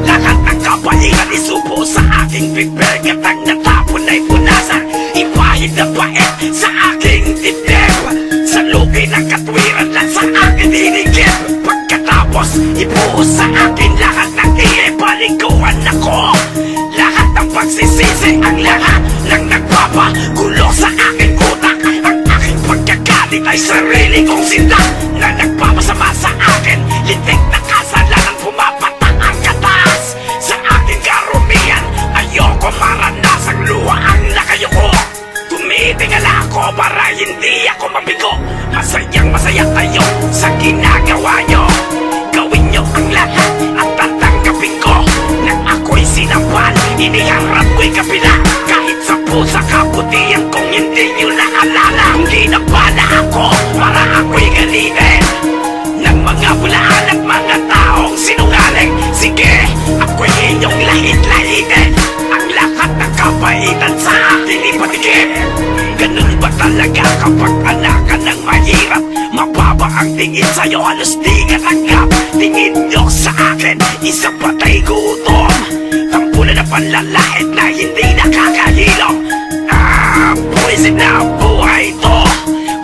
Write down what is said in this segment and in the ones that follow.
Lahat ng kabaihan isubo sa aking bibig at ang natapon ay punasan. Ipahid na bait sa aking dibdib, salukin ng katwiran lang sa aking dinigib. Pagkatapos ibuhos sa akin lahat ng iipaliguan ako. Lahat ng pagsisisi, ang lahat ng nagpapagulo sa aking utak. Ang aking pagkagalit ay sarili kong sinta na nagpapasama sa akin. Lintik na kasalanan pumapatak ang katas sa aking karumihan. Ayoko maranasang luha ang lakayo ko. Tumitingala ako para hindi ako mabigo. Masayang masaya tayo sa ginagawa nyo. Gawin nyo ang lahat at tatanggapin ko na ako'y sinambal. Iniharap ko'y kapila kahit sa pusa kabutihan kong hindi nyo naalala. Kung ginabala ako para ako'y galitin ng mga bulaan at mga taong sinungaling. Sige, ako'y inyong lahit-lahitin. Ang lahat ng kabaitan sa akin ipatigil. Ganun ba talaga kapag anak ka ng mahirap? Mababa ang tingin sa'yo, halos di ka tanggap. Tingin nyo sa akin, isang patay gutom. Tampulan na panlalait na hindi nakakahilom. Buwisit na ang buhay ito.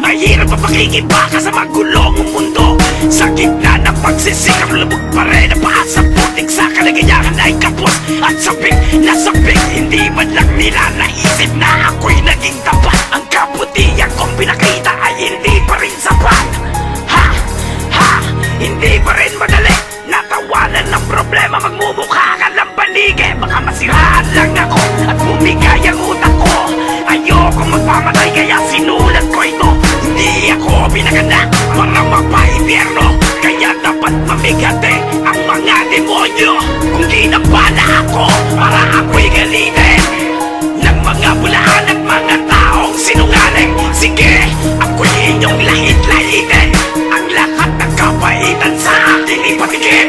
Mahirap pa pakikibaka sa magulong mundo. Sa gitna ng pagsisikap, lubog pa rin ang paa sa putik. Sa kalagayahan ay kapos at sabik na sabik. Hindi man lang nila naisip na ako'y naging tapat. Ang kabutihan kong pinakita ay hindi pa rin sapat. Hindi pa rin madali natawanan ng problema. Magmumukha ka lang baligi, baka masiraan lang ako at bumigay ang utak ko. Ayoko magpamatay kaya sinulat ko ito. Hindi ako pinaganak para magpa-impyerno, kaya dapat mamigate ang mga demonyo. Kung ginabala ako para ako'y galitin ng mga bulaan at mga taong sinungaling. Sige, ako'y inyong lahit-lahitin. Ang lahat ng kabaitan sa akin ipatigil.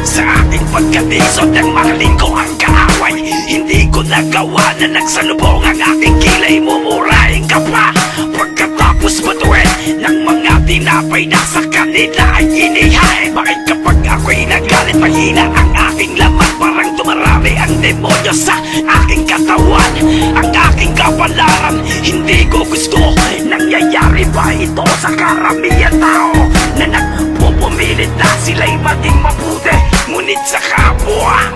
Sa aking pagkatisod ng mahalin ko ang kaaway, hindi ko nagawa na nagsalubong ang aking kilay. Mumurahin ka pa pagkatapos batuin ng mga tinapay na sa kanila ay inihain. Bakit kapag ako'y nagalit mahina ang aking laman? Parang dumarami ang demonyo sa aking katawan. Ang aking kapalaran hindi ko gusto. Nangyayari ba ito sa karamihan tao na nagpupumilit na sila'y maging mabuti? Ngunit sa kapwa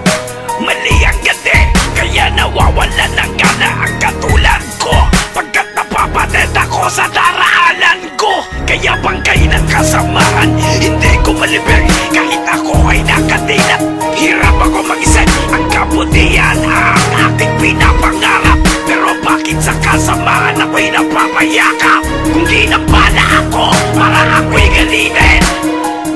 mali ang gati, kaya nawawalan ng gana ang katulad ko. Pagkat napapated ako sa daraanan ko, kaya bangkay ng kasamaan hindi ko malibig. Kahit ako ay nakadilat, hirap ako mag-isip. Ang kabutihan ang aking pinapangarap, pero bakit sa kasamaan ako'y napapayakap? Kung ginabala ako para ako'y galitin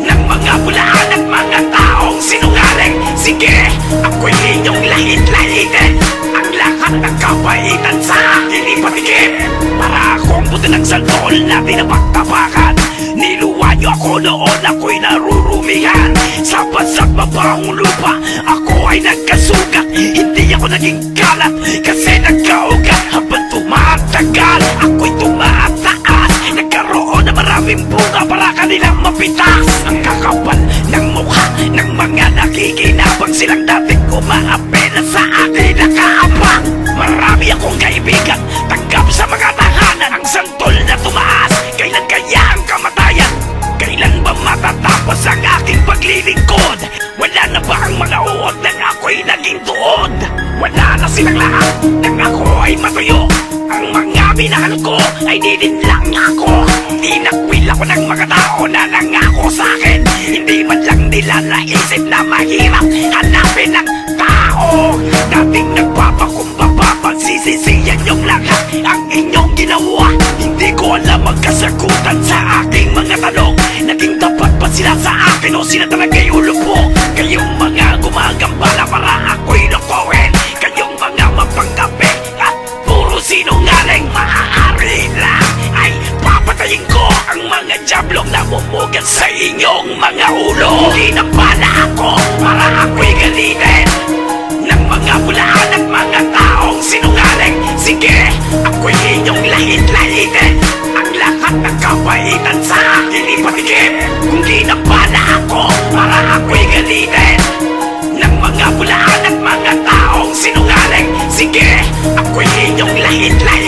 ng mga bulaan at mga taong sinungaling. Sige, ako'y inyong lahit-lahitin. Ang lahat ng kabaitan sa akin ipatigil. Para akong buto ng santol na pinapagtapakan. Niluwa niyo ako noon, ako'y narurumihan. Sa basag mabahong lupa, ako ay nagkasugat. Hindi ako naging kalat kasi nagkaugat. Habang tumatagal, ako'y tumataas. Nagkaroon na maraming bunga para kanilang mapitas. Ang kakapal ng mukha ng mga nakikinabang, silang dating umaapela sa akin nakaabang. Marami akong kaibigan, tanggap sa mga tahanan. Ang santol na tumaas, kailan kaya ang kamatayan? Kailan ba matatapos ang aking paglilingkod? Wala na ba ang mga uod nang ako'y naging tuod? Wala na silang lahat nang ako ay matuyo. Ang mga minahal ko ay didinlang ako. Tinakwil ako ng mga tao na nangako sa akin. Hindi man lang nila naisip na mahirap hanapin ng tao. Dating nagpapakumbaba, pagsisisiyan yung lahat ang inyong ginawa. Hindi ko alam magkasagutan sa aking mga tanong. Naging tapat ba sila sa akin o sila talaga'y ulupo? Kayong mga gumagambala para ako'y lokohin. Kayong mga mapanggabi at puro sinungaling. Maaari lang ay papatayin ko ang mga diablong namumugat sa inyong mga ulo. Hindi na pala ako para ako'y galitin patikim kung ginamba na ako para ako'y galitin ng mga bulaan at mga taong sinungaling. Sige, ako'y inyong lahit-lahit